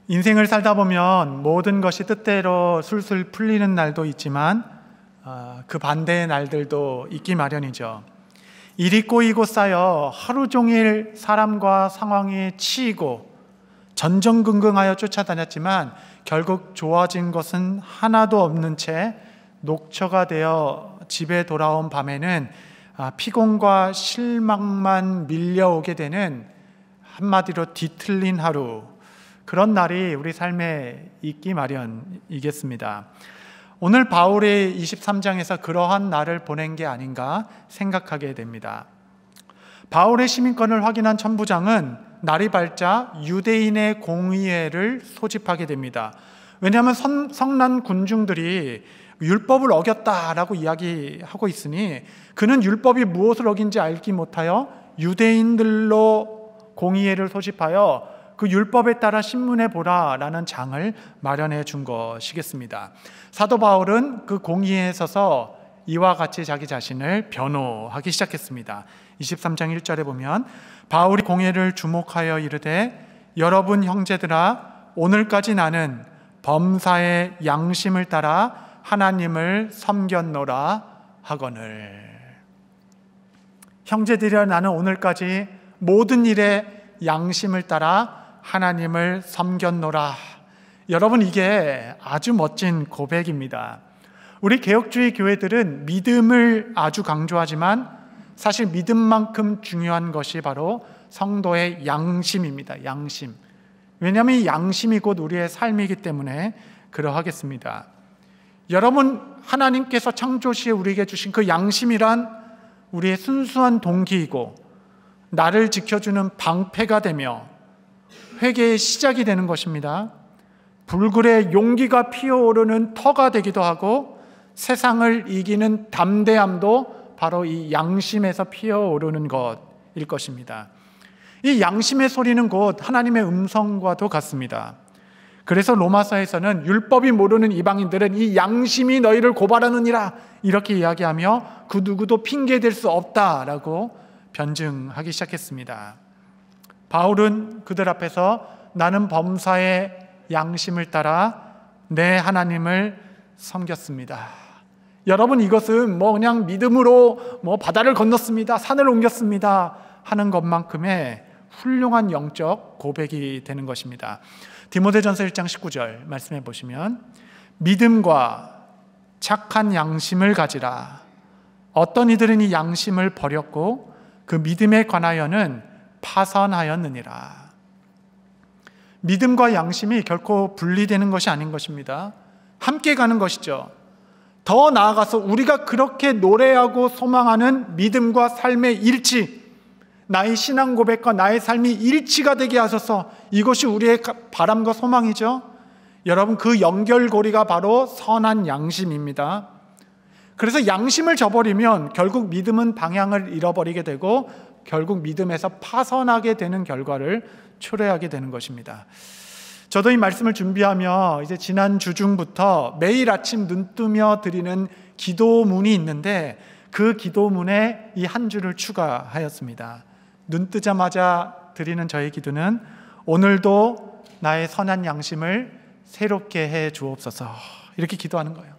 인생을 살다 보면 모든 것이 뜻대로 술술 풀리는 날도 있지만 그 반대의 날들도 있기 마련이죠. 일이 꼬이고 쌓여 하루 종일 사람과 상황에 치이고 전전긍긍하여 쫓아다녔지만 결국 좋아진 것은 하나도 없는 채 녹초가 되어 집에 돌아온 밤에는 피곤과 실망만 밀려오게 되는, 한마디로 뒤틀린 하루, 그런 날이 우리 삶에 있기 마련이겠습니다. 오늘 바울의 23장에서 그러한 날을 보낸 게 아닌가 생각하게 됩니다. 바울의 시민권을 확인한 천부장은 날이 밝자 유대인의 공의회를 소집하게 됩니다. 왜냐하면 성난 군중들이 율법을 어겼다라고 이야기하고 있으니 그는 율법이 무엇을 어긴지 알기 못하여 유대인들로 공의회를 소집하여 그 율법에 따라 신문해 보라라는 장을 마련해 준 것이겠습니다. 사도 바울은 그 공의회에 서서 이와 같이 자기 자신을 변호하기 시작했습니다. 23장 1절에 보면 바울이 공회를 주목하여 이르되 여러분 형제들아, 오늘까지 나는 범사의 양심을 따라 하나님을 섬겼노라 하거늘. 형제들이여, 나는 오늘까지 모든 일에 양심을 따라 하나님을 섬겼노라. 여러분, 이게 아주 멋진 고백입니다. 우리 개혁주의 교회들은 믿음을 아주 강조하지만 사실 믿음만큼 중요한 것이 바로 성도의 양심입니다. 양심. 왜냐하면 이 양심이 곧 우리의 삶이기 때문에 그러하겠습니다. 여러분, 하나님께서 창조 시에 우리에게 주신 그 양심이란 우리의 순수한 동기이고 나를 지켜주는 방패가 되며 회개의 시작이 되는 것입니다. 불굴의 용기가 피어오르는 터가 되기도 하고 세상을 이기는 담대함도 바로 이 양심에서 피어오르는 것일 것입니다. 이 양심의 소리는 곧 하나님의 음성과도 같습니다. 그래서 로마서에서는 율법이 모르는 이방인들은 이 양심이 너희를 고발하느니라 이렇게 이야기하며 그 누구도 핑계댈 수 없다라고 변증하기 시작했습니다. 바울은 그들 앞에서 나는 범사의 양심을 따라 내 하나님을 섬겼습니다. 여러분, 이것은 그냥 믿음으로 바다를 건넜습니다, 산을 옮겼습니다 하는 것만큼의 훌륭한 영적 고백이 되는 것입니다. 디모데전서 1장 19절 말씀해 보시면 믿음과 착한 양심을 가지라. 어떤 이들은 이 양심을 버렸고 그 믿음에 관하여는 파선하였느니라. 믿음과 양심이 결코 분리되는 것이 아닌 것입니다. 함께 가는 것이죠. 더 나아가서 우리가 그렇게 노래하고 소망하는 믿음과 삶의 일치, 나의 신앙 고백과 나의 삶이 일치가 되게 하소서. 이것이 우리의 바람과 소망이죠. 여러분, 그 연결고리가 바로 선한 양심입니다. 그래서 양심을 저버리면 결국 믿음은 방향을 잃어버리게 되고 결국 믿음에서 파선하게 되는 결과를 초래하게 되는 것입니다. 저도 이 말씀을 준비하며 이제 지난 주중부터 매일 아침 눈뜨며 드리는 기도문이 있는데 그 기도문에 이 한 줄을 추가하였습니다. 눈 뜨자마자 드리는 저의 기도는 오늘도 나의 선한 양심을 새롭게 해 주옵소서, 이렇게 기도하는 거예요.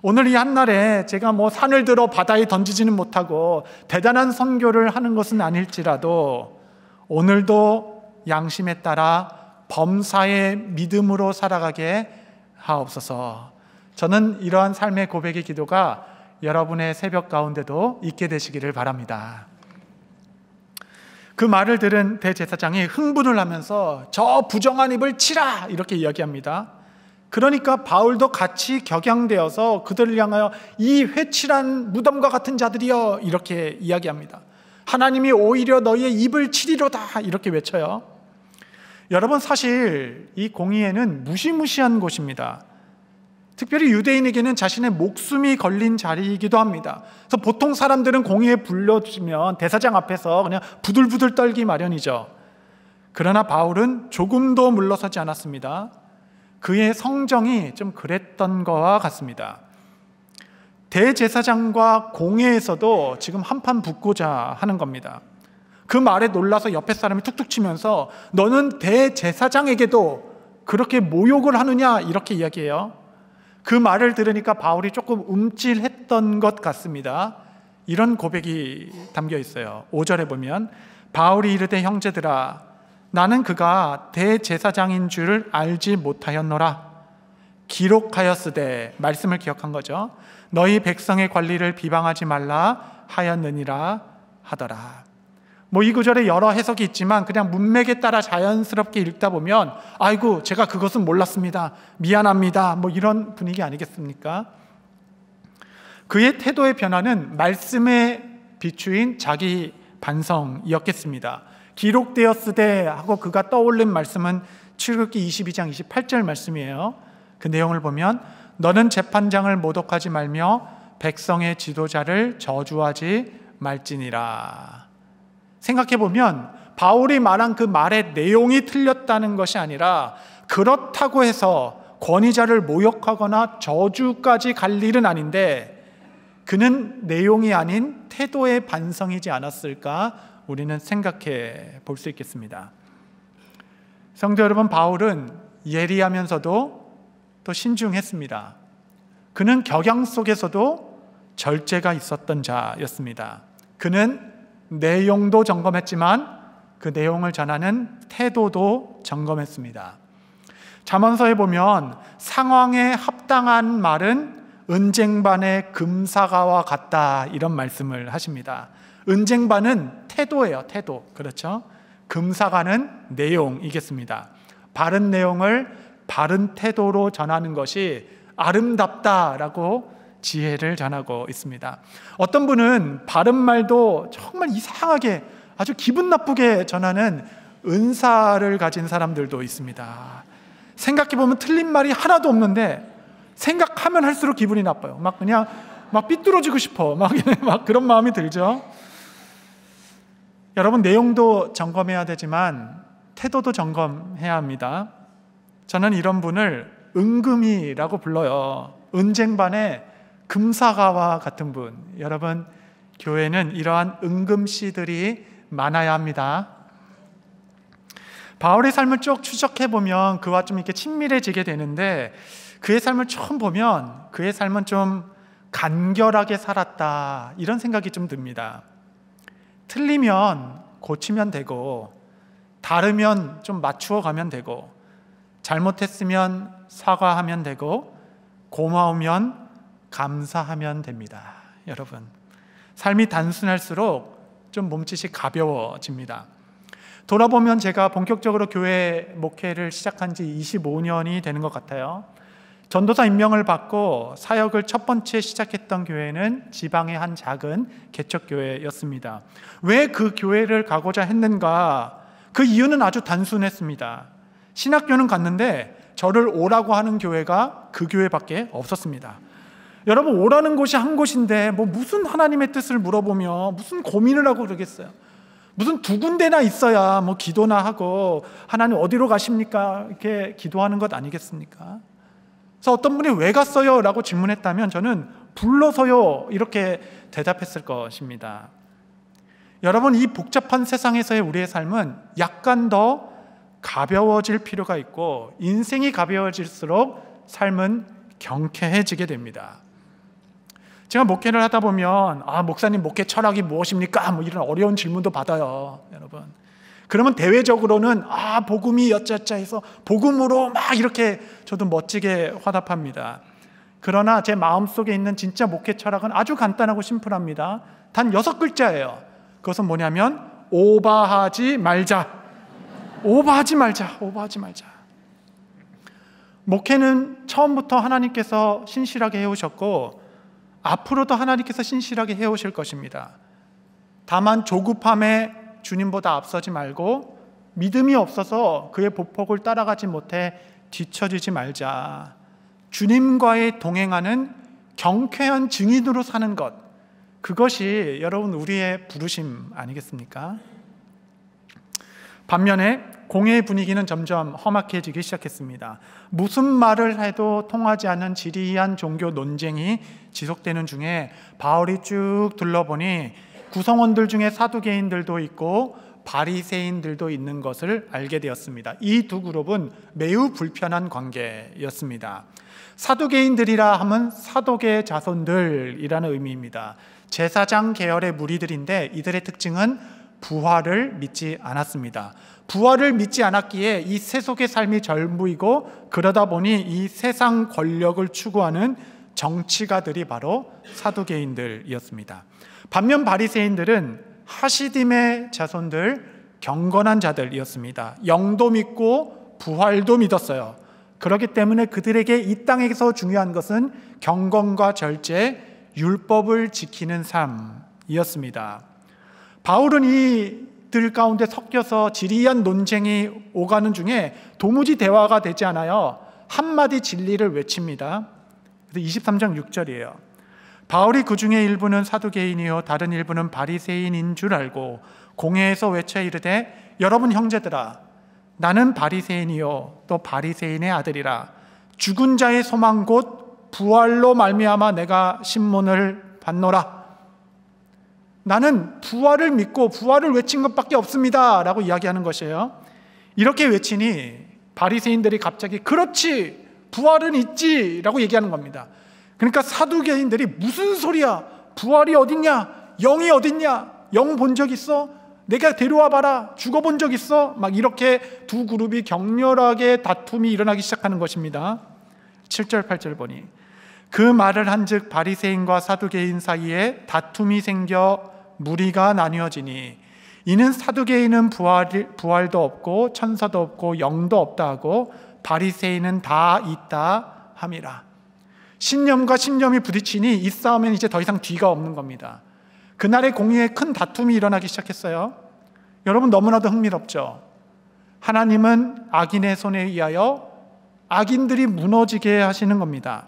오늘 이 한날에 제가 산을 들어 바다에 던지지는 못하고 대단한 선교를 하는 것은 아닐지라도 오늘도 양심에 따라 범사의 믿음으로 살아가게 하옵소서. 저는 이러한 삶의 고백의 기도가 여러분의 새벽 가운데도 있게 되시기를 바랍니다. 그 말을 들은 대제사장이 흥분을 하면서 저 부정한 입을 치라 이렇게 이야기합니다. 그러니까 바울도 같이 격양되어서 그들을 향하여 이 회칠한 무덤과 같은 자들이여 이렇게 이야기합니다. 하나님이 오히려 너희의 입을 치리로다 이렇게 외쳐요. 여러분, 사실 이 공의회는 무시무시한 곳입니다. 특별히 유대인에게는 자신의 목숨이 걸린 자리이기도 합니다. 그래서 보통 사람들은 공의회에 불러주면 대사장 앞에서 그냥 부들부들 떨기 마련이죠. 그러나 바울은 조금도 물러서지 않았습니다. 그의 성정이 좀 그랬던 것과 같습니다. 대제사장과 공회에서도 지금 한판 붙고자 하는 겁니다. 그 말에 놀라서 옆에 사람이 툭툭 치면서 너는 대제사장에게도 그렇게 모욕을 하느냐 이렇게 이야기해요. 그 말을 들으니까 바울이 조금 움찔했던 것 같습니다. 이런 고백이 담겨 있어요. 5절에 보면 바울이 이르되 형제들아 나는 그가 대제사장인 줄을 알지 못하였노라. 기록하였으되, 말씀을 기억한 거죠. 너희 백성의 관리를 비방하지 말라 하였느니라 하더라. 이 구절에 여러 해석이 있지만 그냥 문맥에 따라 자연스럽게 읽다 보면 아이고 제가 그것은 몰랐습니다, 미안합니다, 이런 분위기 아니겠습니까? 그의 태도의 변화는 말씀에 비추인 자기 반성이었겠습니다. 기록되었으되 하고 그가 떠올린 말씀은 출애굽기 22장 28절 말씀이에요. 그 내용을 보면 너는 재판장을 모독하지 말며 백성의 지도자를 저주하지 말지니라. 생각해보면 바울이 말한 그 말의 내용이 틀렸다는 것이 아니라 그렇다고 해서 권위자를 모욕하거나 저주까지 갈 일은 아닌데 그는 내용이 아닌 태도의 반성이지 않았을까 우리는 생각해 볼 수 있겠습니다. 성도 여러분, 바울은 예리하면서도 또 신중했습니다. 그는 격양 속에서도 절제가 있었던 자였습니다. 그는 내용도 점검했지만 그 내용을 전하는 태도도 점검했습니다. 잠언서에 보면 상황에 합당한 말은 은쟁반의 금사과와 같다 이런 말씀을 하십니다. 은쟁반은 태도예요. 태도. 그렇죠? 금사과는 내용이겠습니다. 바른 내용을 바른 태도로 전하는 것이 아름답다라고 지혜를 전하고 있습니다. 어떤 분은 바른 말도 정말 이상하게 아주 기분 나쁘게 전하는 은사를 가진 사람들도 있습니다. 생각해보면 틀린 말이 하나도 없는데 생각하면 할수록 기분이 나빠요. 그냥 삐뚤어지고 싶어. 막 그런 마음이 들죠. 여러분, 내용도 점검해야 되지만 태도도 점검해야 합니다. 저는 이런 분을 은금이라고 불러요. 은쟁반의 금사과와 같은 분. 여러분, 교회는 이러한 은금씨들이 많아야 합니다. 바울의 삶을 쭉 추적해보면 그와 좀 이렇게 친밀해지게 되는데 그의 삶을 처음 보면 그의 삶은 좀 간결하게 살았다 이런 생각이 좀 듭니다. 틀리면 고치면 되고 다르면 좀 맞추어 가면 되고 잘못했으면 사과하면 되고 고마우면 감사하면 됩니다. 여러분, 삶이 단순할수록 좀 몸짓이 가벼워집니다. 돌아보면 제가 본격적으로 교회 목회를 시작한 지 25년이 되는 것 같아요. 전도사 임명을 받고 사역을 첫 번째 시작했던 교회는 지방의 한 작은 개척교회였습니다. 왜 그 교회를 가고자 했는가? 그 이유는 아주 단순했습니다. 신학교는 갔는데 저를 오라고 하는 교회가 그 교회밖에 없었습니다. 여러분, 오라는 곳이 한 곳인데 무슨 하나님의 뜻을 물어보며 무슨 고민을 하고 그러겠어요. 무슨 두 군데나 있어야 기도나 하고 하나님 어디로 가십니까? 이렇게 기도하는 것 아니겠습니까? 그래서 어떤 분이 왜 갔어요? 라고 질문했다면 저는 불러서요 이렇게 대답했을 것입니다. 여러분, 이 복잡한 세상에서의 우리의 삶은 약간 더 가벼워질 필요가 있고 인생이 가벼워질수록 삶은 경쾌해지게 됩니다. 제가 목회를 하다 보면 목사님 목회 철학이 무엇입니까? 이런 어려운 질문도 받아요. 여러분, 그러면 대외적으로는 복음이 여짜짜 해서 복음으로 막 이렇게 저도 멋지게 화답합니다. 그러나 제 마음속에 있는 진짜 목회 철학은 아주 간단하고 심플합니다. 단 6글자예요. 그것은 뭐냐면 오바하지 말자. 오바하지 말자. 오바하지 말자. 목회는 처음부터 하나님께서 신실하게 해오셨고 앞으로도 하나님께서 신실하게 해오실 것입니다. 다만 조급함에 주님보다 앞서지 말고 믿음이 없어서 그의 보폭을 따라가지 못해 뒤처지지 말자. 주님과의 동행하는 경쾌한 증인으로 사는 것, 그것이 여러분 우리의 부르심 아니겠습니까? 반면에 공회의 분위기는 점점 험악해지기 시작했습니다. 무슨 말을 해도 통하지 않는 지리한 종교 논쟁이 지속되는 중에 바울이 쭉 둘러보니 구성원들 중에 사두개인들도 있고 바리새인들도 있는 것을 알게 되었습니다. 이 두 그룹은 매우 불편한 관계였습니다. 사두개인들이라 하면 사독의 자손들이라는 의미입니다. 제사장 계열의 무리들인데 이들의 특징은 부활을 믿지 않았습니다. 부활을 믿지 않았기에 이 세속의 삶이 젊이고 그러다 보니 이 세상 권력을 추구하는 정치가들이 바로 사두개인들이었습니다. 반면 바리새인들은 하시딤의 자손들, 경건한 자들이었습니다. 영도 믿고 부활도 믿었어요. 그렇기 때문에 그들에게 이 땅에서 중요한 것은 경건과 절제, 율법을 지키는 삶이었습니다. 바울은 이들 가운데 섞여서 지리한 논쟁이 오가는 중에 도무지 대화가 되지 않아요. 한마디 진리를 외칩니다. 23장 6절이에요. 바울이 그 중에 일부는 사두개인이요 다른 일부는 바리새인인 줄 알고 공회에서 외쳐 이르되 여러분 형제들아 나는 바리새인이요 또 바리새인의 아들이라 죽은 자의 소망 곧 부활로 말미암아 내가 신문을 받노라. 나는 부활을 믿고 부활을 외친 것밖에 없습니다 라고 이야기하는 것이에요. 이렇게 외치니 바리새인들이 갑자기 그렇지 부활은 있지 라고 얘기하는 겁니다. 그러니까 사두개인들이 무슨 소리야, 부활이 어딨냐, 영이 어딨냐, 영 본 적 있어? 내가 데려와 봐라, 죽어본 적 있어? 막 이렇게 두 그룹이 격렬하게 다툼이 일어나기 시작하는 것입니다. 7절 8절 보니 그 말을 한즉 바리새인과 사두개인 사이에 다툼이 생겨 무리가 나뉘어지니 이는 사두개인은 부활도 없고 천사도 없고 영도 없다 하고 바리새인은 다 있다 함이라. 신념과 신념이 부딪히니 이 싸움엔 이제 더 이상 뒤가 없는 겁니다. 그날의 공의에 큰 다툼이 일어나기 시작했어요. 여러분 너무나도 흥미롭죠? 하나님은 악인의 손에 의하여 악인들이 무너지게 하시는 겁니다.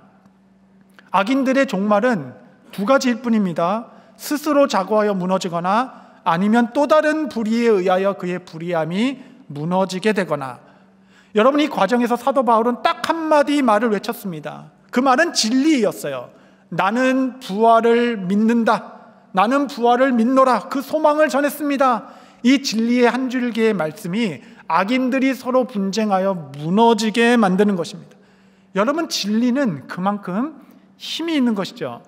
악인들의 종말은 두 가지일 뿐입니다. 스스로 자고하여 무너지거나 아니면 또 다른 불의에 의하여 그의 불의함이 무너지게 되거나. 여러분 이 과정에서 사도 바울은 딱 한마디 말을 외쳤습니다. 그 말은 진리였어요. 나는 부활을 믿는다. 나는 부활을 믿노라. 그 소망을 전했습니다. 이 진리의 한 줄기의 말씀이 악인들이 서로 분쟁하여 무너지게 만드는 것입니다. 여러분 진리는 그만큼 힘이 있는 것이죠.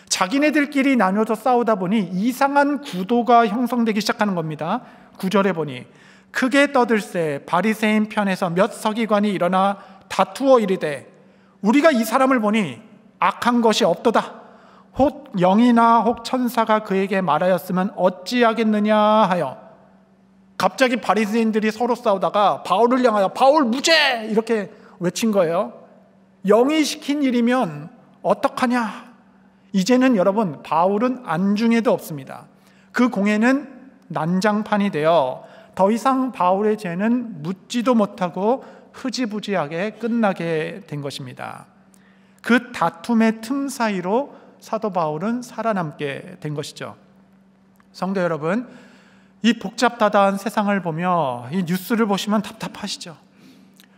자기네들끼리 나눠서 싸우다 보니 이상한 구도가 형성되기 시작하는 겁니다. 9절에 보니 크게 떠들새 바리새인 편에서 몇 서기관이 일어나 다투어 이르되 우리가 이 사람을 보니 악한 것이 없도다. 혹 영이나 혹 천사가 그에게 말하였으면 어찌하겠느냐 하여. 갑자기 바리새인들이 서로 싸우다가 바울을 향하여 바울 무죄 이렇게 외친 거예요. 영이 시킨 일이면 어떡하냐. 이제는 여러분 바울은 안중에도 없습니다. 그 공회는 난장판이 되어 더 이상 바울의 죄는 묻지도 못하고 흐지부지하게 끝나게 된 것입니다. 그 다툼의 틈 사이로 사도 바울은 살아남게 된 것이죠. 성도 여러분, 이 복잡다단한 세상을 보며 이 뉴스를 보시면 답답하시죠.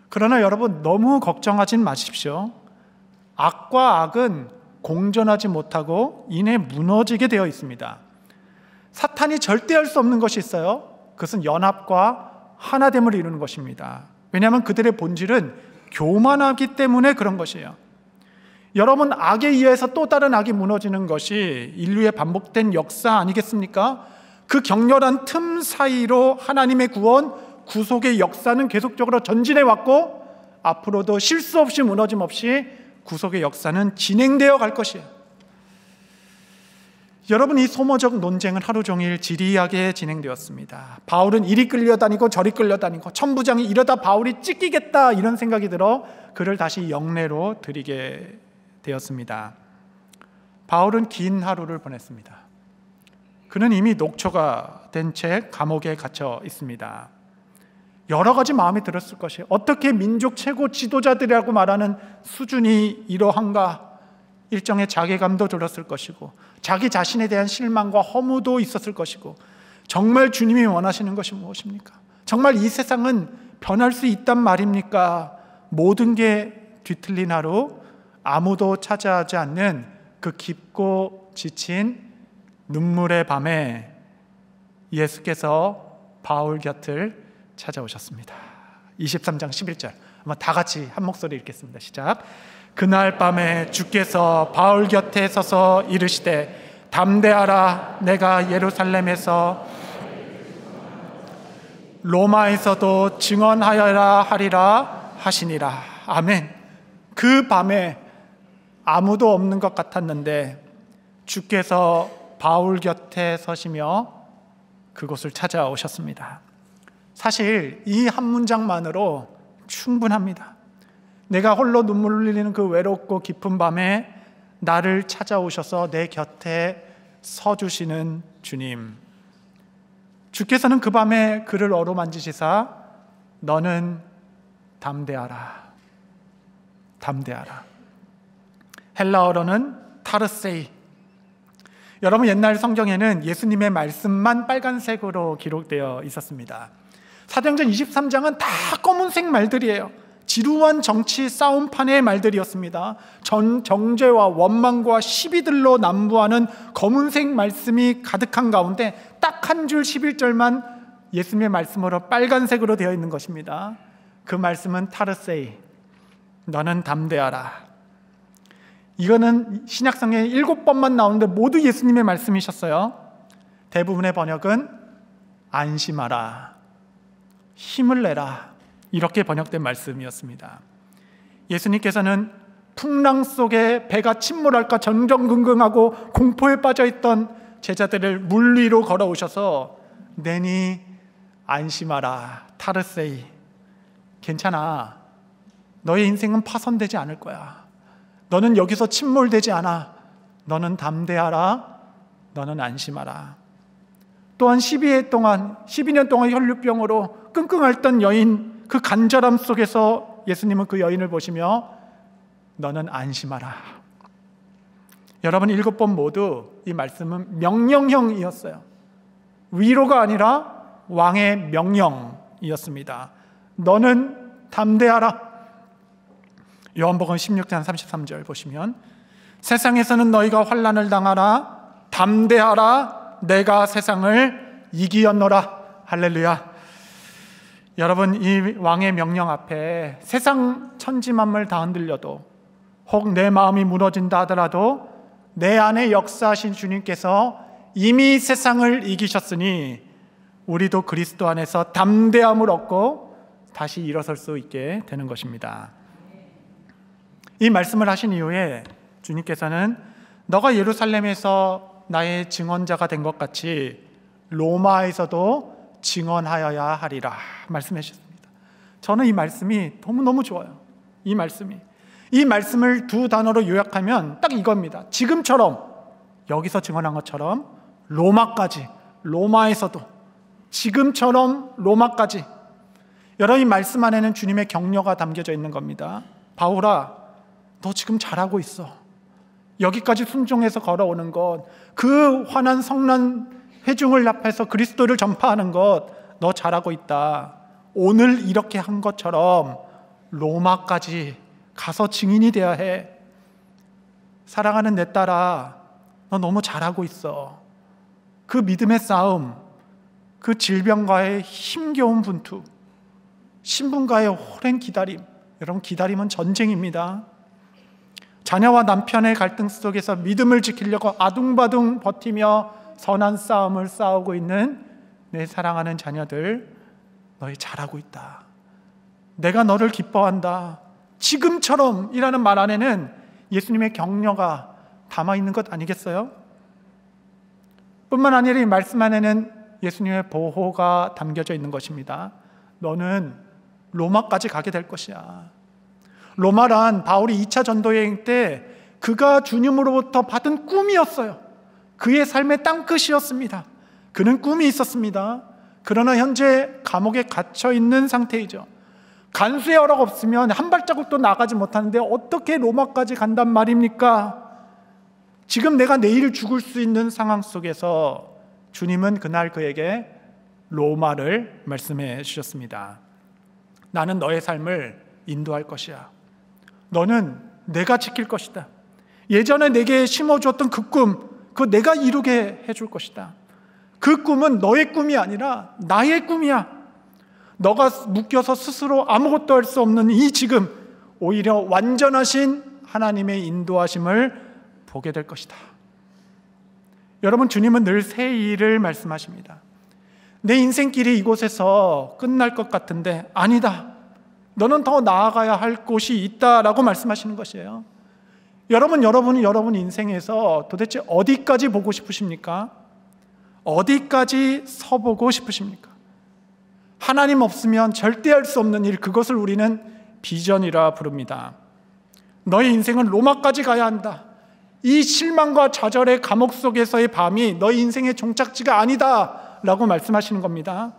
그러나 여러분 너무 걱정하진 마십시오. 악과 악은 공존하지 못하고 이내 무너지게 되어 있습니다. 사탄이 절대 할 수 없는 것이 있어요. 그것은 연합과 하나됨을 이루는 것입니다. 왜냐하면 그들의 본질은 교만하기 때문에 그런 것이에요. 여러분 악에 의해서 또 다른 악이 무너지는 것이 인류의 반복된 역사 아니겠습니까? 그 격렬한 틈 사이로 하나님의 구원, 구속의 역사는 계속적으로 전진해 왔고 앞으로도 실수 없이 무너짐 없이 구속의 역사는 진행되어 갈 것이에요. 여러분 이 소모적 논쟁은 하루 종일 지리하게 진행되었습니다. 바울은 이리 끌려다니고 저리 끌려다니고 천부장이 이러다 바울이 찢기겠다 이런 생각이 들어 그를 다시 영내로 들이게 되었습니다. 바울은 긴 하루를 보냈습니다. 그는 이미 녹초가 된 채 감옥에 갇혀 있습니다. 여러 가지 마음이 들었을 것이에요. 어떻게 민족 최고 지도자들이라고 말하는 수준이 이러한가? 일정의 자괴감도 들었을 것이고 자기 자신에 대한 실망과 허무도 있었을 것이고 정말 주님이 원하시는 것이 무엇입니까? 정말 이 세상은 변할 수 있단 말입니까? 모든 게 뒤틀린 하루, 아무도 차지하지 않는 그 깊고 지친 눈물의 밤에 예수께서 바울 곁을 찾아오셨습니다. 23장 11절 한번 다 같이 한 목소리 읽겠습니다. 시작. 그날 밤에 주께서 바울 곁에 서서 이르시되 담대하라, 내가 예루살렘에서 로마에서도 증언하여라 하리라 하시니라. 아멘. 그 밤에 아무도 없는 것 같았는데 주께서 바울 곁에 서시며 그곳을 찾아오셨습니다. 사실 이 한 문장만으로 충분합니다. 내가 홀로 눈물 흘리는 그 외롭고 깊은 밤에 나를 찾아오셔서 내 곁에 서주시는 주님. 주께서는 그 밤에 그를 어루만지시사 너는 담대하라, 담대하라. 헬라어로는 타르세이. 여러분, 옛날 성경에는 예수님의 말씀만 빨간색으로 기록되어 있었습니다. 사도행전 23장은 다 검은색 말들이에요. 지루한 정치 싸움판의 말들이었습니다. 정죄와 원망과 시비들로 난무하는 검은색 말씀이 가득한 가운데 딱 한 줄 11절만 예수님의 말씀으로 빨간색으로 되어 있는 것입니다. 그 말씀은 타르세이, 너는 담대하라. 이거는 신약성경에 7번만 나오는데 모두 예수님의 말씀이셨어요. 대부분의 번역은 안심하라, 힘을 내라, 이렇게 번역된 말씀이었습니다. 예수님께서는 풍랑 속에 배가 침몰할까 전전긍긍하고 공포에 빠져있던 제자들을 물 위로 걸어오셔서 내니 안심하라, 타르세이, 괜찮아, 너의 인생은 파손되지 않을 거야, 너는 여기서 침몰되지 않아, 너는 담대하라, 너는 안심하라. 또한 12년 동안 혈류병으로 끙끙 앓던 여인, 그 간절함 속에서 예수님은 그 여인을 보시며 너는 안심하라. 여러분, 7번 모두 이 말씀은 명령형이었어요. 위로가 아니라 왕의 명령이었습니다. 너는 담대하라. 요한복음 16장 33절 보시면 세상에서는 너희가 환난을 당하라, 담대하라, 내가 세상을 이기었노라. 할렐루야. 여러분, 이 왕의 명령 앞에 세상 천지만물 다 흔들려도, 혹 내 마음이 무너진다 하더라도 내 안에 역사하신 주님께서 이미 세상을 이기셨으니 우리도 그리스도 안에서 담대함을 얻고 다시 일어설 수 있게 되는 것입니다. 이 말씀을 하신 이후에 주님께서는 너가 예루살렘에서 나의 증언자가 된 것 같이 로마에서도 증언하여야 하리라 말씀해 주셨습니다. 저는 이 말씀이 너무너무 좋아요. 이 말씀을 두 단어로 요약하면 딱 이겁니다. 지금처럼, 여기서 증언한 것처럼 로마까지, 로마에서도, 지금처럼 로마까지. 여러분, 이 말씀 안에는 주님의 격려가 담겨져 있는 겁니다. 바울아, 너 지금 잘하고 있어. 여기까지 순종해서 걸어오는 것, 그 환한 성난 회중을 앞에서 그리스도를 전파하는 것, 너 잘하고 있다. 오늘 이렇게 한 것처럼 로마까지 가서 증인이 되어야 해. 사랑하는 내 딸아, 너 너무 잘하고 있어. 그 믿음의 싸움, 그 질병과의 힘겨운 분투, 신분과의 오랜 기다림. 여러분, 기다림은 전쟁입니다. 자녀와 남편의 갈등 속에서 믿음을 지키려고 아둥바둥 버티며 선한 싸움을 싸우고 있는 내 사랑하는 자녀들, 너희 잘하고 있다. 내가 너를 기뻐한다. 지금처럼 이라는 말 안에는 예수님의 격려가 담아있는 것 아니겠어요? 뿐만 아니라 이 말씀 안에는 예수님의 보호가 담겨져 있는 것입니다. 너는 로마까지 가게 될 것이야. 로마란 바울이 2차 전도여행 때 그가 주님으로부터 받은 꿈이었어요. 그의 삶의 땅끝이었습니다. 그는 꿈이 있었습니다. 그러나 현재 감옥에 갇혀 있는 상태이죠. 간수의 허락 없으면 한 발자국도 나가지 못하는데 어떻게 로마까지 간단 말입니까? 지금 내가 내일 죽을 수 있는 상황 속에서 주님은 그날 그에게 로마를 말씀해 주셨습니다. 나는 너의 삶을 인도할 것이야. 너는 내가 지킬 것이다. 예전에 내게 심어주었던 그 꿈, 그거 내가 이루게 해줄 것이다. 그 꿈은 너의 꿈이 아니라 나의 꿈이야. 너가 묶여서 스스로 아무것도 할 수 없는 이 지금, 오히려 완전하신 하나님의 인도하심을 보게 될 것이다. 여러분, 주님은 늘 새 일을 말씀하십니다. 내 인생길이 이곳에서 끝날 것 같은데 아니다. 너는 더 나아가야 할 곳이 있다라고 말씀하시는 것이에요. 여러분이 여러분 인생에서 도대체 어디까지 보고 싶으십니까? 어디까지 서보고 싶으십니까? 하나님 없으면 절대 할 수 없는 일, 그것을 우리는 비전이라 부릅니다. 너의 인생은 로마까지 가야 한다. 이 실망과 좌절의 감옥 속에서의 밤이 너의 인생의 종착지가 아니다 라고 말씀하시는 겁니다.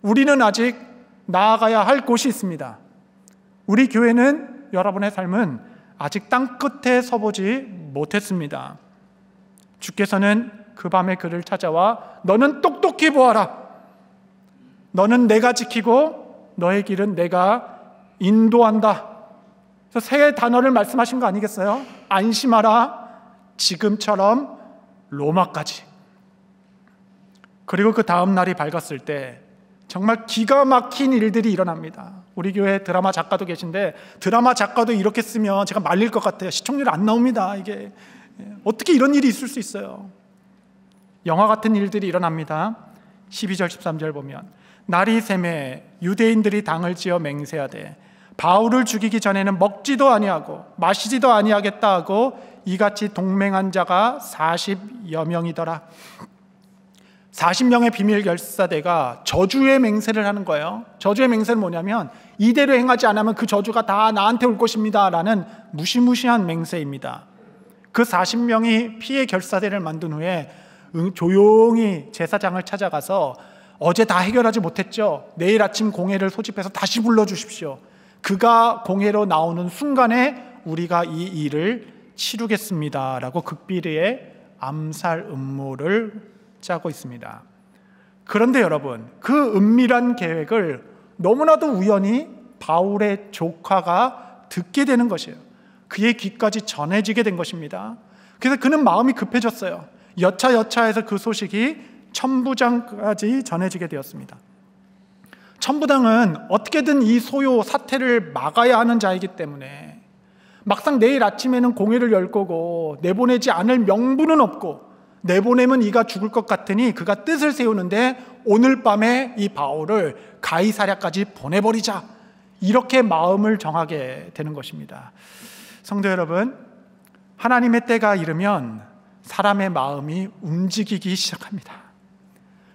우리는 아직 나아가야 할 곳이 있습니다. 우리 교회는, 여러분의 삶은 아직 땅끝에 서보지 못했습니다. 주께서는 그 밤에 그를 찾아와 너는 똑똑히 보아라. 너는 내가 지키고 너의 길은 내가 인도한다. 그래서 세 단어를 말씀하신 거 아니겠어요? 안심하라, 지금처럼, 로마까지. 그리고 그 다음 날이 밝았을 때 정말 기가 막힌 일들이 일어납니다. 우리 교회 드라마 작가도 계신데, 드라마 작가도 이렇게 쓰면 제가 말릴 것 같아요. 시청률 안 나옵니다. 이게 어떻게 이런 일이 있을 수 있어요? 영화 같은 일들이 일어납니다. 12절 13절 보면, 날이 새매 유대인들이 당을 지어 맹세하되 바울을 죽이기 전에는 먹지도 아니하고 마시지도 아니하겠다 하고 이같이 동맹한 자가 40여 명이더라. 40명의 비밀 결사대가 저주의 맹세를 하는 거예요. 저주의 맹세는 뭐냐면, 이대로 행하지 않으면 그 저주가 다 나한테 올 것입니다 라는 무시무시한 맹세입니다. 그 40명이 피해 결사대를 만든 후에 조용히 제사장을 찾아가서 어제 다 해결하지 못했죠? 내일 아침 공회를 소집해서 다시 불러주십시오. 그가 공회로 나오는 순간에 우리가 이 일을 치르겠습니다 라고 극비리의 암살 음모를 짜고 있습니다. 그런데 여러분, 그 은밀한 계획을 너무나도 우연히 바울의 조카가 듣게 되는 것이에요. 그의 귀까지 전해지게 된 것입니다. 그래서 그는 마음이 급해졌어요. 여차여차해서 그 소식이 천부장까지 전해지게 되었습니다. 천부장은 어떻게든 이 소요 사태를 막아야 하는 자이기 때문에 막상 내일 아침에는 공회를 열 거고 내보내지 않을 명분은 없고, 내보내면 이가 죽을 것 같으니 그가 뜻을 세우는데 오늘 밤에 이 바울을 가이사랴까지 보내버리자, 이렇게 마음을 정하게 되는 것입니다. 성도 여러분, 하나님의 때가 이르면 사람의 마음이 움직이기 시작합니다.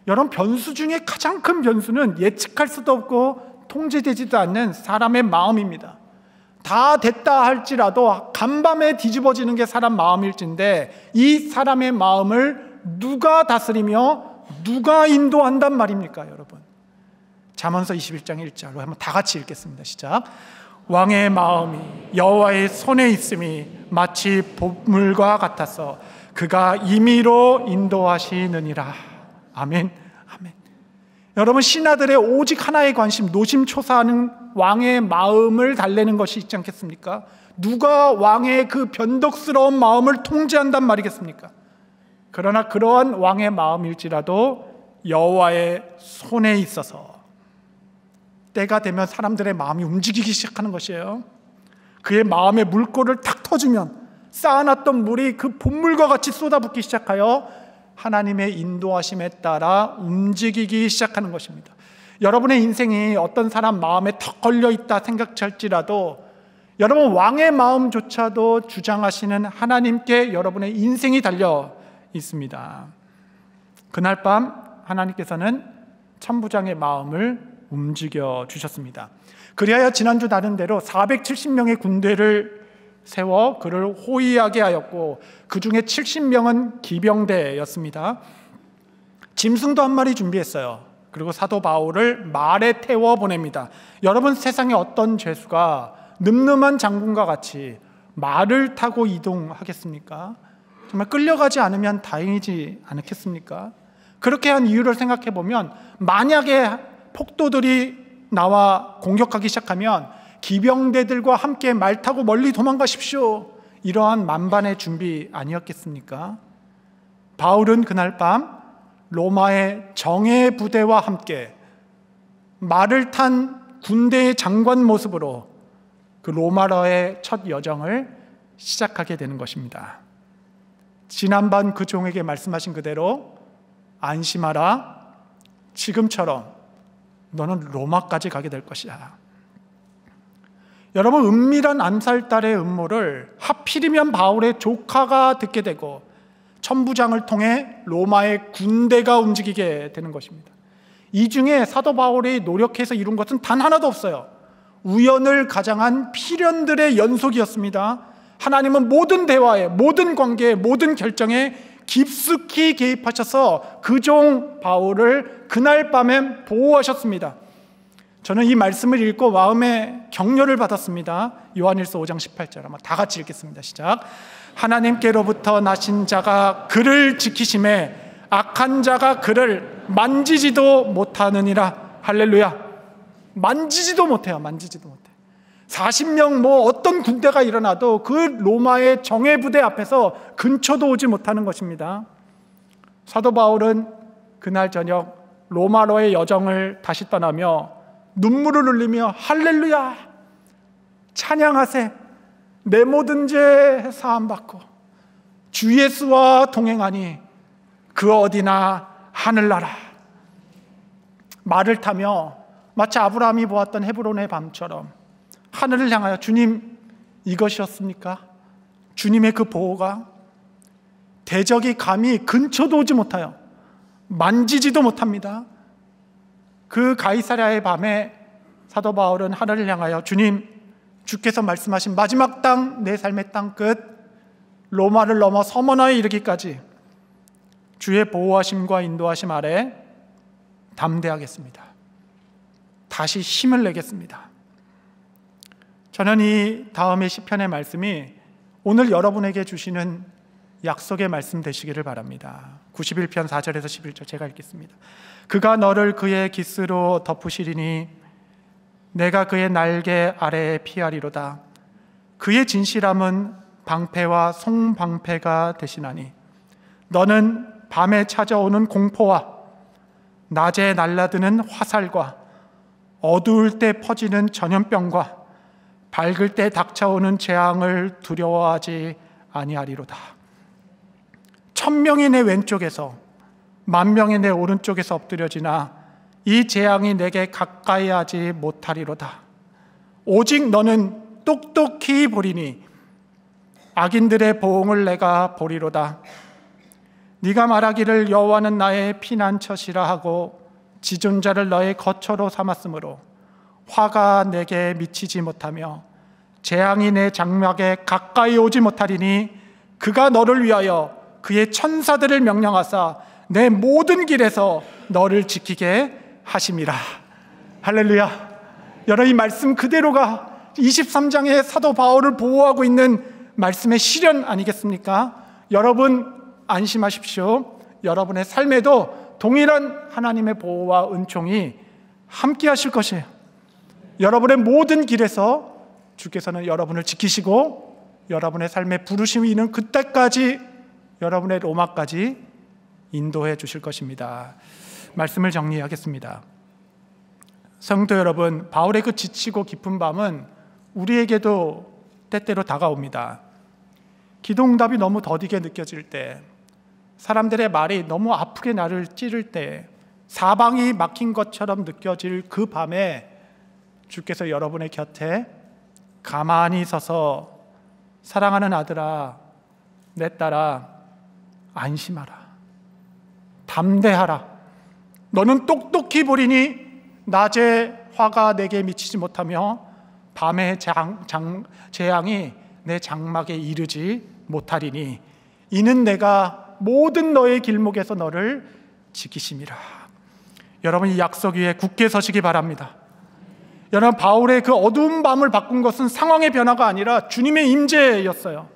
여러분, 변수 중에 가장 큰 변수는 예측할 수도 없고 통제되지도 않는 사람의 마음입니다. 다 됐다 할지라도 간밤에 뒤집어지는 게 사람 마음일진데, 이 사람의 마음을 누가 다스리며 누가 인도한단 말입니까, 여러분? 잠언서 21장 1절로 한번 다 같이 읽겠습니다. 시작. 왕의 마음이 여호와의 손에 있음이 마치 보물과 같아서 그가 임의로 인도하시느니라. 아멘. 아멘. 여러분, 신하들의 오직 하나의 관심, 노심초사하는 왕의 마음을 달래는 것이 있지 않겠습니까? 누가 왕의 그 변덕스러운 마음을 통제한단 말이겠습니까? 그러나 그러한 왕의 마음일지라도 여호와의 손에 있어서 때가 되면 사람들의 마음이 움직이기 시작하는 것이에요. 그의 마음의 물꼬를 탁 터주면 쌓아놨던 물이 그 봇물과 같이 쏟아붓기 시작하여 하나님의 인도하심에 따라 움직이기 시작하는 것입니다. 여러분의 인생이 어떤 사람 마음에 턱 걸려있다 생각할지라도, 여러분 왕의 마음조차도 주장하시는 하나님께 여러분의 인생이 달려 있습니다. 그날 밤 하나님께서는 천부장의 마음을 움직여 주셨습니다. 그리하여 지난주 다른 대로 470명의 군대를 세워 그를 호위하게 하였고, 그 중에 70명은 기병대였습니다. 짐승도 한 마리 준비했어요. 그리고 사도 바울을 말에 태워 보냅니다. 여러분, 세상에 어떤 죄수가 늠름한 장군과 같이 말을 타고 이동하겠습니까? 정말 끌려가지 않으면 다행이지 않겠습니까? 그렇게 한 이유를 생각해 보면, 만약에 폭도들이 나와 공격하기 시작하면 기병대들과 함께 말 타고 멀리 도망가십시오, 이러한 만반의 준비 아니었겠습니까? 바울은 그날 밤 로마의 정예 부대와 함께 말을 탄 군대의 장관 모습으로 그 로마로의 첫 여정을 시작하게 되는 것입니다. 지난번 그 종에게 말씀하신 그대로 안심하라, 지금처럼 너는 로마까지 가게 될 것이야. 여러분, 은밀한 암살딸의 음모를 하필이면 바울의 조카가 듣게 되고 천부장을 통해 로마의 군대가 움직이게 되는 것입니다. 이 중에 사도 바울이 노력해서 이룬 것은 단 하나도 없어요. 우연을 가장한 필연들의 연속이었습니다. 하나님은 모든 대화에, 모든 관계에, 모든 결정에 깊숙이 개입하셔서 그 종 바울을 그날 밤에 보호하셨습니다. 저는 이 말씀을 읽고 마음에 격려를 받았습니다. 요한일서 5장 18절 한번 다 같이 읽겠습니다. 시작. 하나님께로부터 나신 자가 그를 지키심에 악한 자가 그를 만지지도 못하느니라. 할렐루야. 만지지도 못해요. 만지지도 못해. 40명 어떤 군대가 일어나도 그 로마의 정예부대 앞에서 근처도 오지 못하는 것입니다. 사도 바울은 그날 저녁 로마로의 여정을 다시 떠나며 눈물을 흘리며 할렐루야, 찬양하세, 내 모든 죄 사함받고 주 예수와 동행하니 그 어디나 하늘나라. 말을 타며 마치 아브라함이 보았던 헤브론의 밤처럼 하늘을 향하여 주님, 이것이었습니까? 주님의 그 보호가 대적이 감히 근처도 오지 못하여 만지지도 못합니다. 그 가이사랴의 밤에 사도 바울은 하늘을 향하여 주님, 주께서 말씀하신 마지막 땅, 내 삶의 땅 끝, 로마를 넘어 서머나에 이르기까지 주의 보호하심과 인도하심 아래 담대하겠습니다. 다시 힘을 내겠습니다. 저는 이 다음의 시편의 말씀이 오늘 여러분에게 주시는 약속의 말씀 되시기를 바랍니다. 91편 4절에서 11절 제가 읽겠습니다. 그가 너를 그의 깃으로 덮으시리니 내가 그의 날개 아래에 피하리로다. 그의 진실함은 방패와 송방패가 되시나니 너는 밤에 찾아오는 공포와 낮에 날라드는 화살과 어두울 때 퍼지는 전염병과 밝을 때 닥쳐오는 재앙을 두려워하지 아니하리로다. 1000명이 내 왼쪽에서 10,000명이 내 오른쪽에서 엎드려지나 이 재앙이 내게 가까이 하지 못하리로다. 오직 너는 똑똑히 보리니 악인들의 보응을 내가 보리로다. 네가 말하기를 여호와는 나의 피난처시라 하고 지존자를 너의 거처로 삼았으므로 화가 내게 미치지 못하며 재앙이 내 장막에 가까이 오지 못하리니 그가 너를 위하여 그의 천사들을 명령하사 내 모든 길에서 너를 지키게 하심이라. 할렐루야. 여러분, 이 말씀 그대로가 23장의 사도 바울을 보호하고 있는 말씀의 실현 아니겠습니까? 여러분 안심하십시오. 여러분의 삶에도 동일한 하나님의 보호와 은총이 함께 하실 것이에요. 여러분의 모든 길에서 주께서는 여러분을 지키시고 여러분의 삶의 부르심이 있는 그때까지 여러분의 로마까지 인도해 주실 것입니다. 말씀을 정리하겠습니다. 성도 여러분, 바울의 그 지치고 깊은 밤은 우리에게도 때때로 다가옵니다. 기도응답이 너무 더디게 느껴질 때, 사람들의 말이 너무 아프게 나를 찌를 때, 사방이 막힌 것처럼 느껴질 그 밤에 주께서 여러분의 곁에 가만히 서서 사랑하는 아들아, 내 딸아, 안심하라, 담대하라, 너는 똑똑히 보리니 낮에 화가 내게 미치지 못하며 밤의 재앙이 내 장막에 이르지 못하리니 이는 내가 모든 너의 길목에서 너를 지키심이라. 여러분, 이 약속 위에 굳게 서시기 바랍니다. 여러분, 바울의 그 어두운 밤을 바꾼 것은 상황의 변화가 아니라 주님의 임재였어요.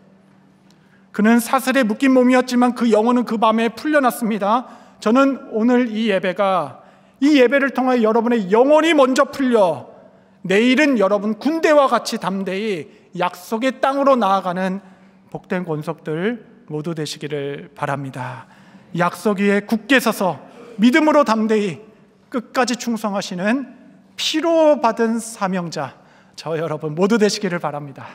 그는 사슬에 묶인 몸이었지만 그 영혼은 그 밤에 풀려났습니다. 저는 오늘 이 예배를 통하여 여러분의 영혼이 먼저 풀려 내일은 여러분 군대와 같이 담대히 약속의 땅으로 나아가는 복된 권속들 모두 되시기를 바랍니다. 약속 위에 굳게 서서 믿음으로 담대히 끝까지 충성하시는 피로 받은 사명자, 저 여러분 모두 되시기를 바랍니다.